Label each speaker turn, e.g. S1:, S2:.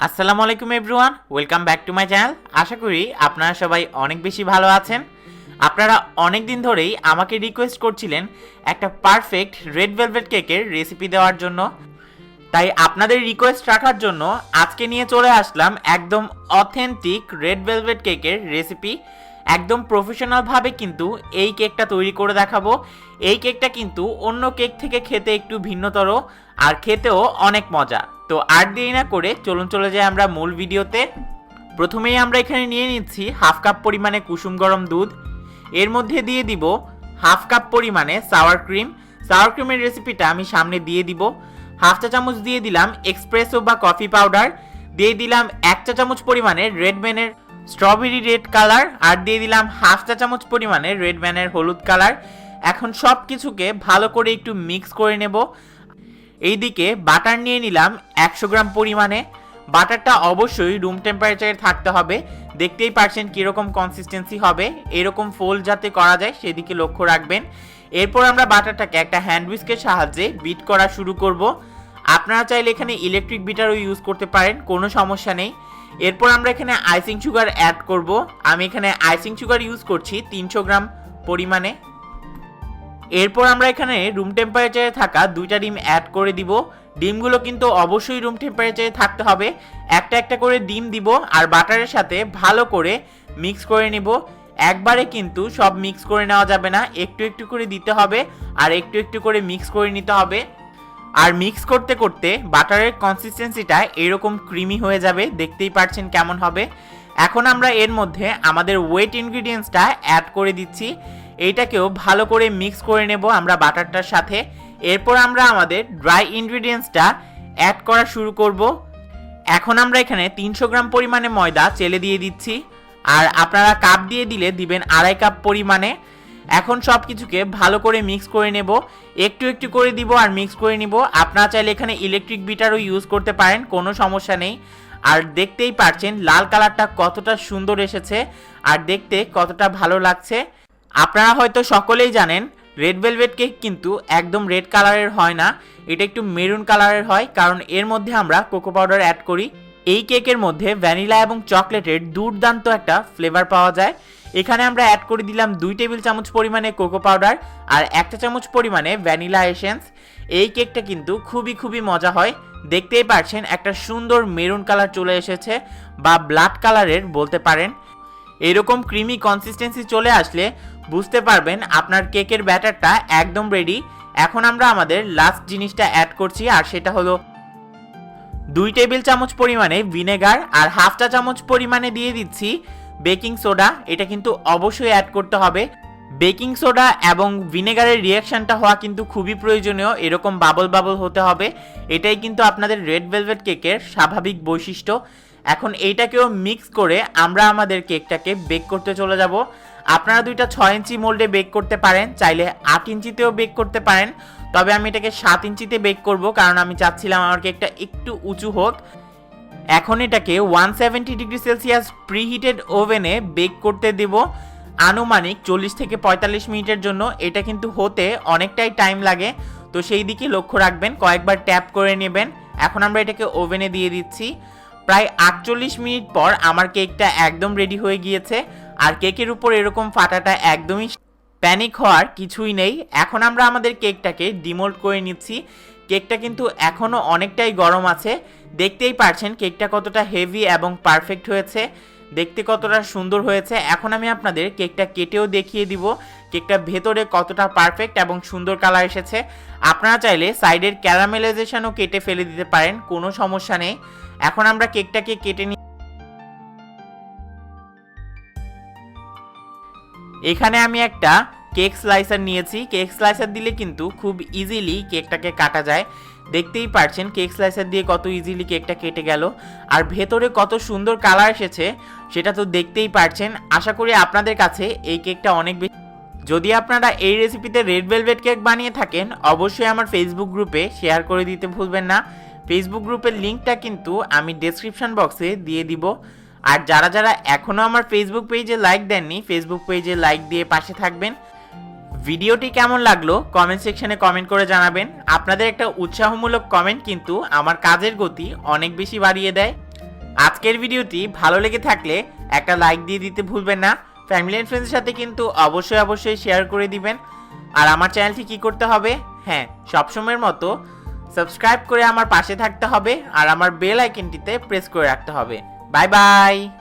S1: আসসালামু আলাইকুম everyone, welcome back to my channel. আশা করি আপনারা সবাই অনেক বেশি ভালো আছেন। আপনারা অনেক দিন ধরেই আমাকে রিকোয়েস্ট করছিলেন একটা পারফেক্ট রেড ভেলভেট কেকের রেসিপি দেওয়ার জন্য, তাই আপনাদের রিকোয়েস্ট রাখার জন্য আজকে নিয়ে চলে আসলাম একদম অথেন্টিক রেড ভেলভেট কেকের রেসিপি। একদম প্রফেশনালভাবে কিন্তু এই কেকটা তৈরি করে দেখাবো। এই কেকটা কিন্তু অন্য কেক থেকে খেতে একটু ভিন্নতর আর খেতেও অনেক মজা। তো আর দেরি না করে চলুন চলে যাই আমরা মূল ভিডিওতে। প্রথমেই আমরা এখানে নিয়ে নিচ্ছি হাফ কাপ পরিমাণে কুসুম গরম দুধ। এর মধ্যে দিয়ে দিব হাফ কাপ পরিমাণে সাওয়ার ক্রিম। সাওয়ার ক্রিমের রেসিপিটা আমি সামনে দিয়ে দিব। হাফ চা চামচ দিয়ে দিলাম এক্সপ্রেসো বা কফি পাউডার। দিয়ে দিলাম 1 চা চামচ পরিমাণে রেড ম্যানের স্ট্রবেরি রেড কালার, আর দিয়ে দিলাম হাফ চা চামচ পরিমাণে রেড ম্যানের হলুদ কালার। এখন সব কিছুকে ভালো করে একটু মিক্স করে নেব। এইদিকে বাটার নিয়ে নিলাম 100 গ্রাম পরিমাণে। বাটারটা অবশ্যই রুম টেম্পারেচারে থাকতে হবে। দেখতেই পারছেন কীরকম কনসিস্টেন্সি হবে, এরকম ফোল্ড যাতে করা যায় সেদিকে লক্ষ্য রাখবেন। এরপর আমরা বাটারটাকে একটা হ্যান্ড হুইস্কের সাহায্যে বিট করা শুরু করব। আপনারা চাইলে এখানে ইলেকট্রিক বিটারও ইউজ করতে পারেন, কোনো সমস্যা নেই। এরপর আমরা এখানে আইসিং সুগার অ্যাড করব। আমি এখানে আইসিং সুগার ইউজ করছি 300 গ্রাম পরিমাণে। এরপর আমরা এখানে রুম টেম্পারেচারে থাকা 2টা ডিম অ্যাড করে দিব। ডিমগুলো কিন্তু অবশ্যই রুম টেম্পারেচারে থাকতে হবে। একটা একটা করে ডিম দিব আর বাটারের সাথে ভালো করে মিক্স করে নেব। একবারে কিন্তু সব মিক্স করে নেওয়া যাবে না, একটু একটু করে দিতে হবে আর একটু একটু করে মিক্স করে নিতে হবে। আর মিক্স করতে করতে বাটারের কনসিস্টেন্সিটা এরকম ক্রিমি হয়ে যাবে, দেখতেই পাচ্ছেন কেমন হবে। এখন আমরা এর মধ্যে আমাদের ওয়েট ইনগ্রিডিয়েন্টসটা অ্যাড করে দিচ্ছি। এইটাকেও ভালো করে মিক্স করে নেব আমরা বাটারটার সাথে। এরপর আমরা আমাদের ড্রাই ইনগ্রিডিয়েন্টসটা অ্যাড করা শুরু করব। এখন আমরা এখানে 300 গ্রাম পরিমাণে ময়দা চেলে দিয়ে দিচ্ছি, আর আপনারা কাপ দিয়ে দিলে দিবেন 2.5 কাপ পরিমাণে। এখন সব কিছুকে ভালো করে মিক্স করে নেব, একটু একটু করে দিব আর মিক্স করে নিব। আপনারা চাইলে এখানে ইলেকট্রিক বিটারও ইউজ করতে পারেন, কোনো সমস্যা নেই। আর দেখতেই পাচ্ছেন লাল কালারটা কতটা সুন্দর এসেছে আর দেখতে কতটা ভালো লাগছে। আপনারা হয়তো সকলেই জানেন রেড ভেলভেট কেক কিন্তু একদম রেড কালারের হয় না, এটা একটু মেরুন কালারের হয়, কারণ এর মধ্যে আমরা কোকো পাউডার অ্যাড করি। এই কেকের মধ্যে ভ্যানিলা এবং চকলেটের দুর্দান্ত একটা ফ্লেভার পাওয়া যায়। এখানে আমরা অ্যাড করে দিলাম 2 টেবিল চামচ পরিমাণে কোকো পাউডার আর 1 চামচ পরিমাণে ভ্যানিলা এসেন্স। এই কেকটা কিন্তু খুবই মজা হয়। দেখতেই পাচ্ছেন একটা সুন্দর মেরুন কালার চলে এসেছে, বা ব্লাড কালারের বলতে পারেন। এরকম ক্রিমি কনসিস্টেন্সি চলে আসলে বুঝতে পারবেন আপনার কেকের ব্যাটারটা একদম রেডি। এখন আমরা আমাদের লাস্ট জিনিসটা অ্যাড করছি, আর সেটা হলো 2 টেবিল চামচ পরিমাণে ভিনেগার আর হাফ চা চামচ পরিমাণে দিয়ে দিচ্ছি বেকিং সোডা। এটা কিন্তু অবশ্যই অ্যাড করতে হবে। বেকিং সোডা এবং ভিনেগারের রিয়াকশনটা হওয়া কিন্তু খুবই প্রয়োজনীয়, এরকম বাবল বাবল হতে হবে। এটাই কিন্তু আপনাদের রেড ভেলভেট কেকের স্বাভাবিক বৈশিষ্ট্য। এখন এইটাকেও মিক্স করে আমরা আমাদের কেকটাকে বেক করতে চলে যাব। আপনারা 2টা 6 ইঞ্চি মোল্ডে বেক করতে পারেন, চাইলে 8 ইঞ্চিতেও বেক করতে পারেন। তবে আমি এটাকে 7 ইঞ্চিতে বেক করব, কারণ আমি চাচ্ছিলাম আমার কেকটা একটু উঁচু হোক। এখন এটাকে 170 ডিগ্রি সেলসিয়াস প্রিহিটেড ওভেনে বেক করতে দেব আনুমানিক 40 থেকে 45 মিনিটের জন্য। এটা কিন্তু হতে অনেকটাই টাইম লাগে, তো সেই দিকে লক্ষ্য রাখবেন, কয়েকবার ট্যাপ করে নেবেন। এখন আমরা এটাকে ওভেনে দিয়ে দিচ্ছি। প্রায় 48 মিনিট পর আমার কেকটা একদম রেডি হয়ে গিয়েছে, আর কেকের উপর এরকম ফাটাটা একদমই প্যানিক হওয়ার কিছুই নেই। এখন আমরা আমাদের কেকটাকে ডিমোল্ড করে নিচ্ছি। কেকটা কিন্তু এখনও অনেকটাই গরম আছে, দেখতেই পারছেন কেকটা কতটা হেভি এবং পারফেক্ট হয়েছে, দেখতে কতটা সুন্দর হয়েছে। এখন আমি আপনাদের কেকটা কেটেও দেখিয়ে দিব কেকটা ভেতরে কতটা পারফেক্ট এবং সুন্দর কালার এসেছে। আপনারা চাইলে সাইডের ক্যারামেলাইজেশনও কেটে ফেলে দিতে পারেন, কোনো সমস্যা নেই। এখন আমরা কেকটাকে কেটে নিই। এখানে আমি একটা কেক স্লাইসার নিয়েছি। কেক স্লাইসার দিলে কিন্তু খুব ইজিলি কেকটাকে কাটা যায়। দেখতেই পারছেন কেক স্লাইসার দিয়ে কত ইজিলি কেকটা কেটে গেল, আর ভেতরে কত সুন্দর কালার এসেছে সেটা তো দেখতেই পারছেন। আশা করি আপনাদের কাছে এই কেকটা অনেক বেশি। যদি আপনারা এই রেসিপিতে রেড ভেলভেট কেক বানিয়ে থাকেন, অবশ্যই আমার ফেসবুক গ্রুপে শেয়ার করে দিতে ভুলবেন না। ফেসবুক গ্রুপের লিঙ্কটা কিন্তু আমি ডেসক্রিপশন বক্সে দিয়ে দিব। আর যারা যারা এখনও আমার ফেসবুক পেজে লাইক দেননি, ফেসবুক পেজে লাইক দিয়ে পাশে থাকবেন। ভিডিওটি কেমন লাগলো কমেন্ট সেকশনে কমেন্ট করে জানাবেন। আপনাদের একটা উৎসাহমূলক কমেন্ট কিন্তু আমার কাজের গতি অনেক বেশি বাড়িয়ে দেয়। আজকের ভিডিওটি ভালো লেগে থাকলে একটা লাইক দিয়ে দিতে ভুলবেন না। ফ্যামিলি এন্ড ফ্রেন্ডসের সাথে কিন্তু অবশ্যই শেয়ার করে দিবেন। আর আমার চ্যানেলটি কি করতে হবে, হ্যাঁ সবসময়ের মতো সাবস্ক্রাইব করে আমার পাশে থাকতে হবে আর আমার বেল আইকনটিতে প্রেস করে রাখতে হবে। Bye bye.